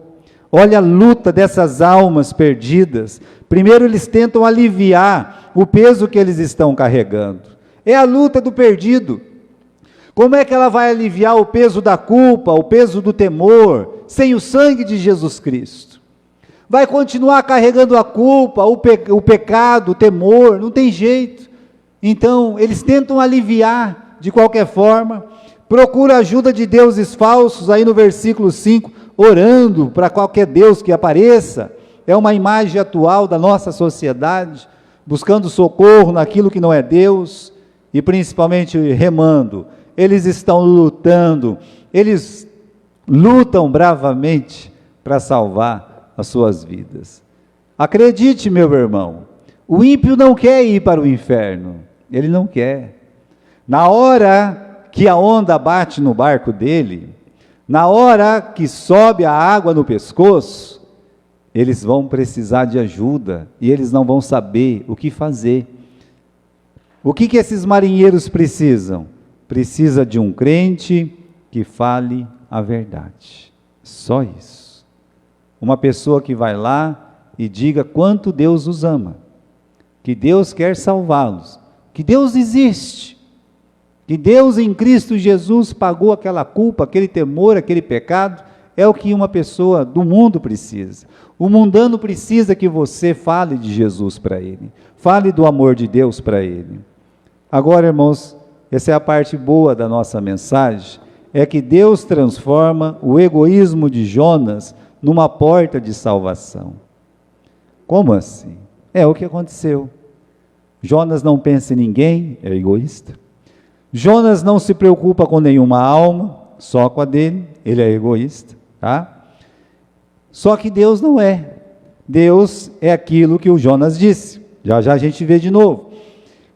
[SPEAKER 1] Olha a luta dessas almas perdidas. Primeiro eles tentam aliviar o peso que eles estão carregando. É a luta do perdido. Como é que ela vai aliviar o peso da culpa, o peso do temor, sem o sangue de Jesus Cristo? Vai continuar carregando a culpa, o pecado, o temor, não tem jeito. Então, eles tentam aliviar de qualquer forma, procura a ajuda de deuses falsos, aí no versículo 5, orando para qualquer Deus que apareça. É uma imagem atual da nossa sociedade, buscando socorro naquilo que não é Deus, e principalmente remando. Eles estão lutando, eles lutam bravamente para salvar as suas vidas. Acredite, meu irmão, o ímpio não quer ir para o inferno, ele não quer. Na hora que a onda bate no barco dele, na hora que sobe a água no pescoço, eles vão precisar de ajuda, e eles não vão saber o que fazer. O que esses marinheiros precisam? Precisa de um crente que fale a verdade, só isso. Uma pessoa que vai lá e diga quanto Deus os ama, que Deus quer salvá-los, que Deus existe, que Deus em Cristo Jesus pagou aquela culpa, aquele temor, aquele pecado. É o que uma pessoa do mundo precisa. O mundano precisa que você fale de Jesus para ele, fale do amor de Deus para ele. Agora, irmãos, essa é a parte boa da nossa mensagem, é que Deus transforma o egoísmo de Jonas numa porta de salvação. Como assim? É o que aconteceu. Jonas não pensa em ninguém, é egoísta. Jonas não se preocupa com nenhuma alma, só com a dele, ele é egoísta, tá? Só que Deus não é. Deus é aquilo que o Jonas disse. Já já a gente vê de novo.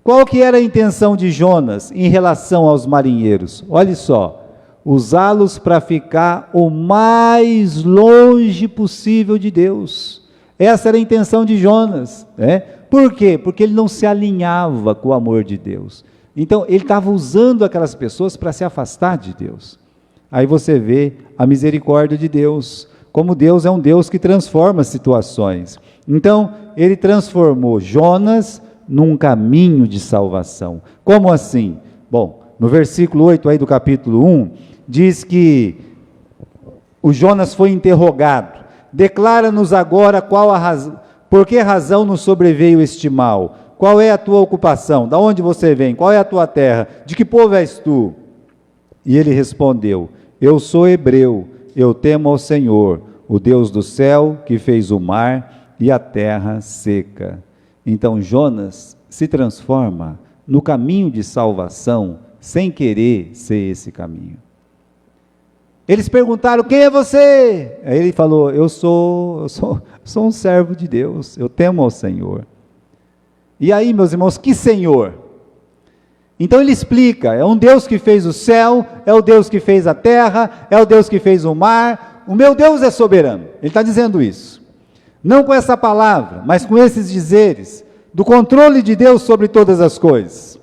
[SPEAKER 1] Qual que era a intenção de Jonas em relação aos marinheiros? Olha só, usá-los para ficar o mais longe possível de Deus. Essa era a intenção de Jonas, né? Por quê? Porque ele não se alinhava com o amor de Deus. Então, ele estava usando aquelas pessoas para se afastar de Deus. Aí você vê a misericórdia de Deus, como Deus é um Deus que transforma situações. Então, ele transformou Jonas num caminho de salvação. Como assim? Bom, no versículo 8 aí do capítulo 1, diz que o Jonas foi interrogado. Declara-nos agora por que razão nos sobreveio este mal? Qual é a tua ocupação? Da onde você vem? Qual é a tua terra? De que povo és tu? E ele respondeu: eu sou hebreu, eu temo ao Senhor, o Deus do céu, que fez o mar e a terra seca. Então Jonas se transforma no caminho de salvação, sem querer ser esse caminho. Eles perguntaram: quem é você? Aí ele falou: eu sou um servo de Deus, eu temo ao Senhor. E aí, meus irmãos, que Senhor? Então ele explica: é um Deus que fez o céu, é o Deus que fez a terra, é o Deus que fez o mar, o meu Deus é soberano. Ele está dizendo isso, não com essa palavra, mas com esses dizeres, do controle de Deus sobre todas as coisas.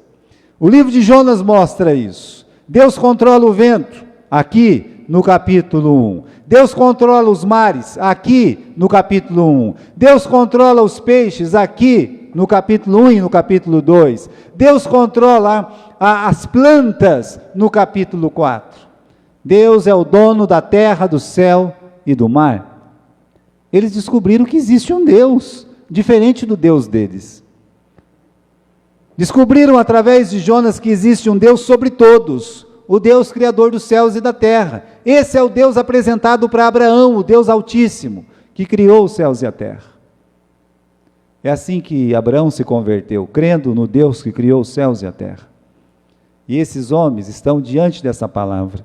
[SPEAKER 1] O livro de Jonas mostra isso. Deus controla o vento, aqui no capítulo 1. Deus controla os mares, aqui no capítulo 1. Deus controla os peixes, aqui no capítulo 1 e no capítulo 2. Deus controla as plantas no capítulo 4. Deus é o dono da terra, do céu e do mar. Eles descobriram que existe um Deus, diferente do Deus deles. Descobriram através de Jonas que existe um Deus sobre todos, o Deus criador dos céus e da terra. Esse é o Deus apresentado para Abraão, o Deus Altíssimo, que criou os céus e a terra. É assim que Abraão se converteu, crendo no Deus que criou os céus e a terra. E esses homens estão diante dessa palavra.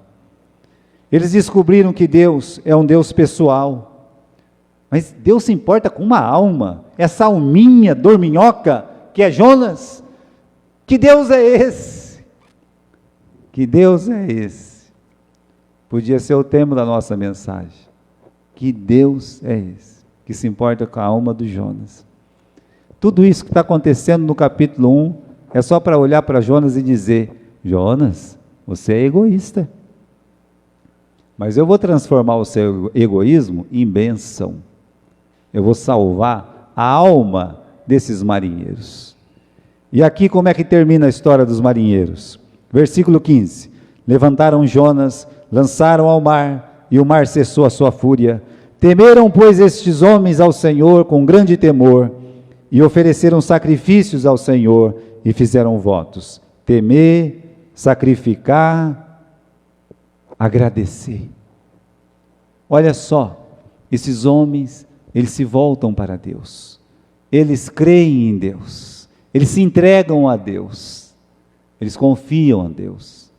[SPEAKER 1] Eles descobriram que Deus é um Deus pessoal. Mas Deus se importa com uma alma, essa alminha dorminhoca que é Jonas. Que Deus é esse? Que Deus é esse? Podia ser o tema da nossa mensagem. Que Deus é esse? Que se importa com a alma do Jonas. Tudo isso que está acontecendo no capítulo 1, é só para olhar para Jonas e dizer: Jonas, você é egoísta. mas eu vou transformar o seu egoísmo em bênção. Eu vou salvar a alma desses marinheiros. E aqui como é que termina a história dos marinheiros? Versículo 15. Levantaram Jonas, lançaram ao mar, e o mar cessou a sua fúria. Temeram, pois, estes homens ao Senhor com grande temor, e ofereceram sacrifícios ao Senhor, e fizeram votos. Temer, sacrificar, agradecer. Olha só, esses homens, eles se voltam para Deus. Eles creem em Deus. Eles se entregam a Deus. Eles confiam em Deus.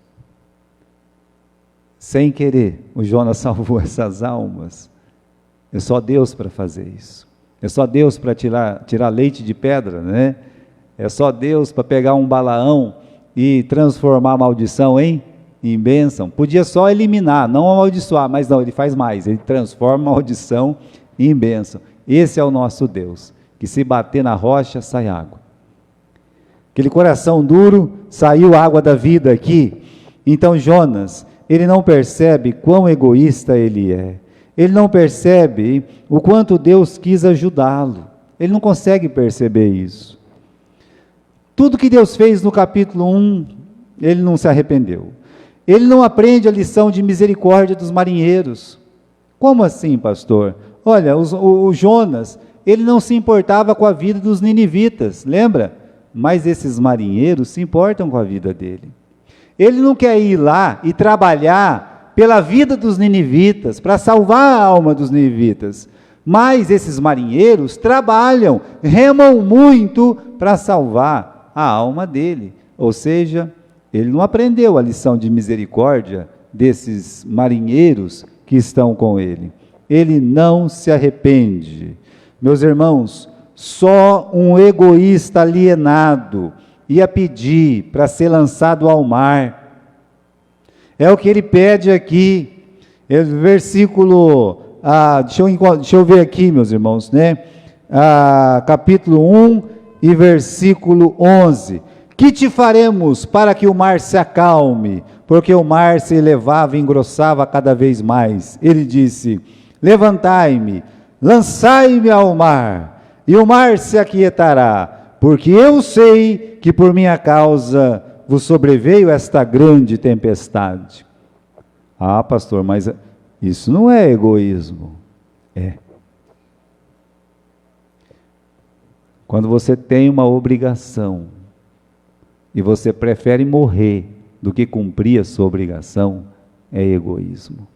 [SPEAKER 1] Sem querer, o Jonas salvou essas almas. É só Deus para fazer isso. É só Deus para tirar leite de pedra, né? É só Deus para pegar um Balaão e transformar a maldição em bênção. Podia só eliminar, não amaldiçoar, mas não, ele faz mais. Ele transforma a maldição em bênção. Esse é o nosso Deus, que se bater na rocha, sai água. Aquele coração duro, saiu água da vida aqui. Então Jonas, ele não percebe quão egoísta ele é. Ele não percebe o quanto Deus quis ajudá-lo. Ele não consegue perceber isso. Tudo que Deus fez no capítulo 1, ele não se arrependeu. Ele não aprende a lição de misericórdia dos marinheiros. Como assim, pastor? Olha, o Jonas, ele não se importava com a vida dos ninivitas, lembra? Mas esses marinheiros se importam com a vida dele. Ele não quer ir lá e trabalhar pela vida dos ninivitas, para salvar a alma dos ninivitas. Mas esses marinheiros trabalham, remam muito para salvar a alma dele. Ou seja, ele não aprendeu a lição de misericórdia desses marinheiros que estão com ele. Ele não se arrepende. Meus irmãos, só um egoísta alienado ia pedir para ser lançado ao mar. É o que ele pede aqui, versículo, deixa eu ver aqui, meus irmãos, né? Capítulo 1 e versículo 11. Que te faremos para que o mar se acalme? Porque o mar se elevava e engrossava cada vez mais. Ele disse, levantai-me, lançai-me ao mar, e o mar se aquietará, porque eu sei que por minha causa vos sobreveio esta grande tempestade. Ah, pastor, mas isso não é egoísmo. É. Quando você tem uma obrigação e você prefere morrer do que cumprir a sua obrigação, é egoísmo.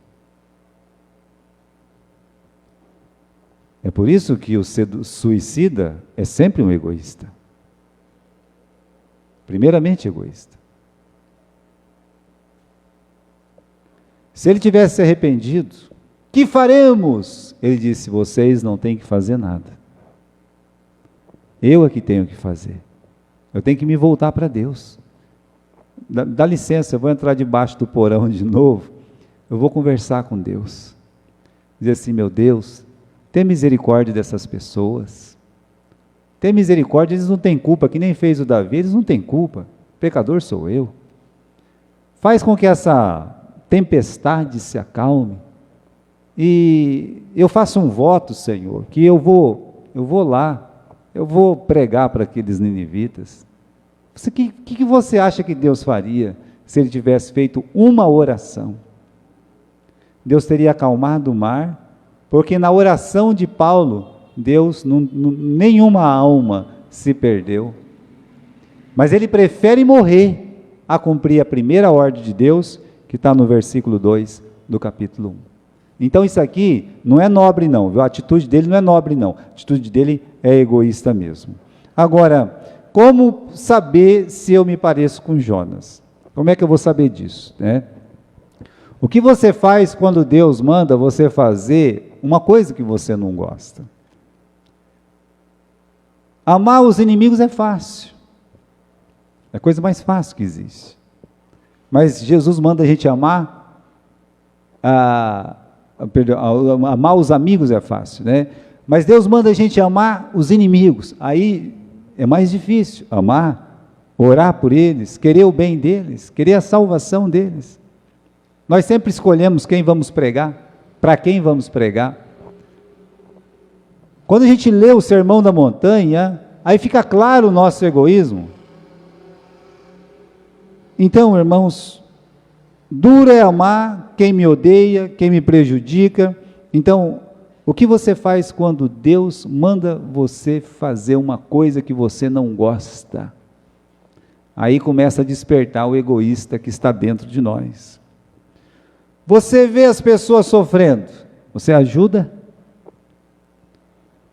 [SPEAKER 1] É por isso que o suicida é sempre um egoísta. Primeiramente egoísta. Se ele tivesse se arrependido, que faremos? Ele disse, vocês não têm que fazer nada. Eu é que tenho que fazer. Eu tenho que me voltar para Deus. Dá licença, eu vou entrar debaixo do porão de novo. Eu vou conversar com Deus. Dizer assim, meu Deus, tem misericórdia dessas pessoas. Tem misericórdia, eles não têm culpa, que nem fez o Davi, eles não têm culpa. O pecador sou eu. Faz com que essa tempestade se acalme. E eu faço um voto, Senhor, que eu vou lá, eu vou pregar para aqueles ninivitas. O que você acha que Deus faria se ele tivesse feito uma oração? Deus teria acalmado o mar, porque na oração de Paulo, Deus, nenhuma alma se perdeu. Mas ele prefere morrer a cumprir a primeira ordem de Deus, que está no versículo 2 do capítulo 1. Então isso aqui não é nobre não, viu? A atitude dele não é nobre não, a atitude dele é egoísta mesmo. Agora, como saber se eu me pareço com Jonas? Como é que eu vou saber disso, né? O que você faz quando Deus manda você fazer uma coisa que você não gosta? Amar os inimigos é fácil, é a coisa mais fácil que existe. Mas Jesus manda a gente amar, amar os amigos é fácil, né? Mas Deus manda a gente amar os inimigos, aí é mais difícil, amar, orar por eles, querer o bem deles, querer a salvação deles. Nós sempre escolhemos quem vamos pregar, para quem vamos pregar. Quando a gente lê o Sermão da Montanha, aí fica claro o nosso egoísmo. Então, irmãos, duro é amar quem me odeia, quem me prejudica. Então, o que você faz quando Deus manda você fazer uma coisa que você não gosta? Aí começa a despertar o egoísta que está dentro de nós. Você vê as pessoas sofrendo, você ajuda?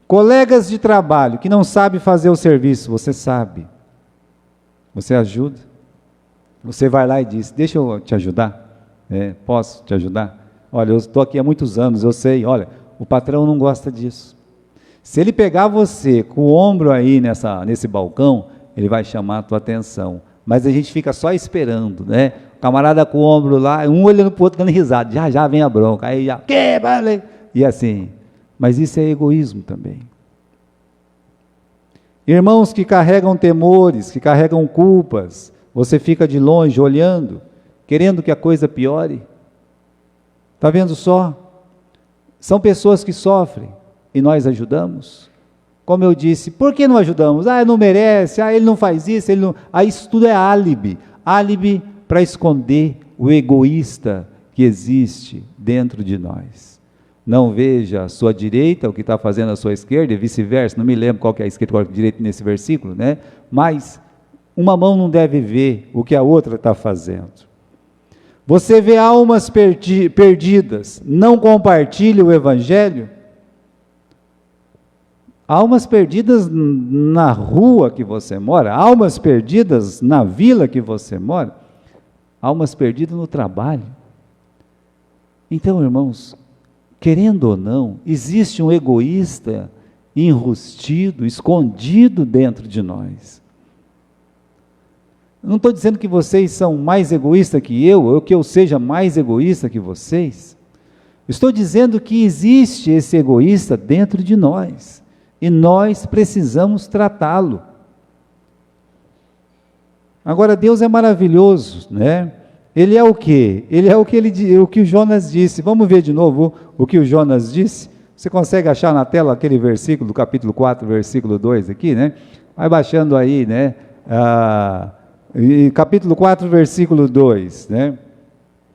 [SPEAKER 1] Colegas de trabalho que não sabem fazer o serviço, você sabe. Você ajuda? Você vai lá e diz, deixa eu te ajudar? Posso te ajudar? Olha, eu estou aqui há muitos anos, eu sei, olha, o patrão não gosta disso. Se ele pegar você com o ombro aí nesse balcão, ele vai chamar a tua atenção. Mas a gente fica só esperando, né? O camarada com o ombro lá, um olhando para o outro dando risada, já vem a bronca, aí já, que vale? E assim, mas isso é egoísmo também. Irmãos que carregam temores, que carregam culpas, você fica de longe olhando, querendo que a coisa piore. Está vendo só? São pessoas que sofrem e nós ajudamos. Como eu disse, por que não ajudamos? Ele não merece, ele não faz isso, ele não... Aí isso tudo é álibi para esconder o egoísta que existe dentro de nós. Não veja a sua direita o que está fazendo a sua esquerda e vice-versa, não me lembro qual que é a esquerda e qual é a direita nesse versículo, né? Mas uma mão não deve ver o que a outra está fazendo. Você vê almas perdidas, não compartilha o Evangelho? Almas perdidas na rua que você mora, almas perdidas na vila que você mora, almas perdidas no trabalho. Então, irmãos, querendo ou não, existe um egoísta enrustido, escondido dentro de nós. Não estou dizendo que vocês são mais egoístas que eu, ou que eu seja mais egoísta que vocês. Estou dizendo que existe esse egoísta dentro de nós, e nós precisamos tratá-lo. Agora, Deus é maravilhoso, né? Ele é o quê? Ele é o que o Jonas disse. Vamos ver de novo o que o Jonas disse? Você consegue achar na tela aquele versículo do capítulo 4, versículo 2 aqui, né? Vai baixando aí, né? Capítulo 4, versículo 2, né?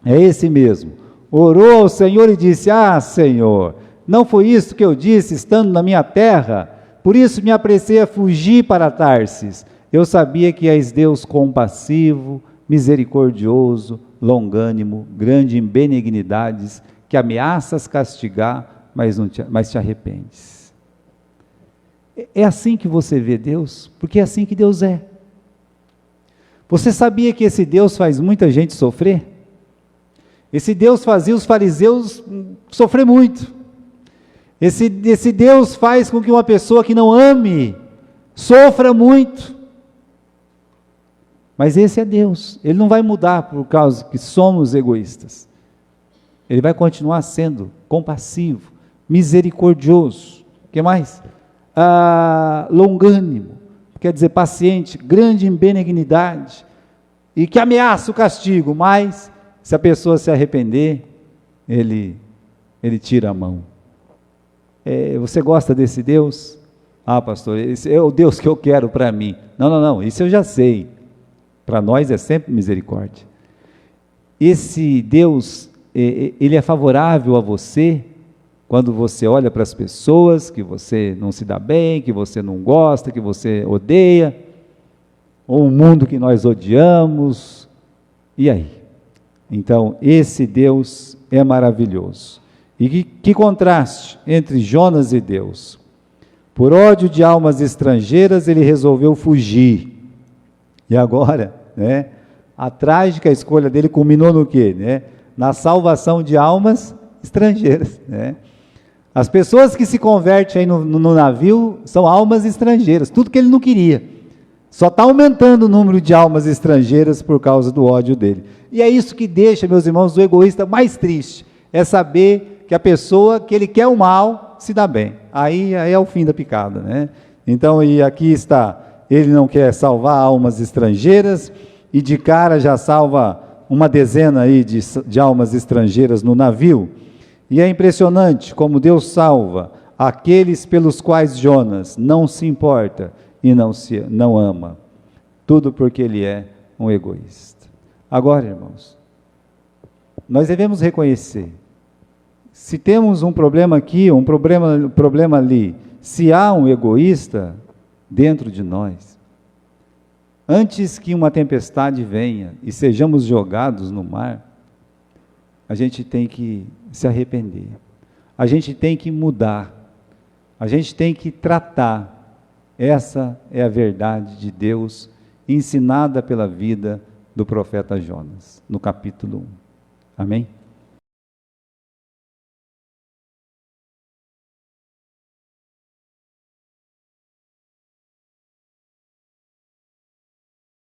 [SPEAKER 1] É esse mesmo. Orou ao Senhor e disse, Senhor, não foi isso que eu disse estando na minha terra? Por isso me apressei a fugir para Tarsis. Eu sabia que és Deus compassivo, misericordioso, longânimo, grande em benignidades, que ameaças castigar, mas te arrependes. É assim que você vê Deus? Porque é assim que Deus é. Você sabia que esse Deus faz muita gente sofrer? Esse Deus fazia os fariseus sofrer muito. Esse Deus faz com que uma pessoa que não ame sofra muito. Mas esse é Deus. Ele não vai mudar por causa que somos egoístas. Ele vai continuar sendo compassivo, misericordioso. O que mais? Longânimo, quer dizer paciente, grande em benignidade, e que ameaça o castigo, mas se a pessoa se arrepender, ele tira a mão. Você gosta desse Deus? Pastor, esse é o Deus que eu quero para mim. Não, isso eu já sei. Para nós é sempre misericórdia. Esse Deus, ele é favorável a você, quando você olha para as pessoas, que você não se dá bem, que você não gosta, que você odeia, ou o mundo que nós odiamos, e aí? Então, esse Deus é maravilhoso. E que contraste entre Jonas e Deus. Por ódio de almas estrangeiras, ele resolveu fugir. E agora, né, a trágica escolha dele culminou no quê? Né? Na salvação de almas estrangeiras. Né? As pessoas que se convertem aí no navio são almas estrangeiras, tudo que ele não queria. Só está aumentando o número de almas estrangeiras por causa do ódio dele. E é isso que deixa, meus irmãos, o egoísta mais triste, é saber que a pessoa que ele quer o mal se dá bem. Aí é o fim da picada, né? Então, e aqui está, ele não quer salvar almas estrangeiras, e de cara já salva uma dezena aí de almas estrangeiras no navio, e é impressionante como Deus salva aqueles pelos quais Jonas não se importa e não ama. Tudo porque ele é um egoísta. Agora, irmãos, nós devemos reconhecer, se temos um problema aqui, um problema ali, se há um egoísta dentro de nós, antes que uma tempestade venha e sejamos jogados no mar, a gente tem que se arrepender, a gente tem que mudar, a gente tem que tratar. Essa é a verdade de Deus, ensinada pela vida do profeta Jonas, no capítulo 1. Amém?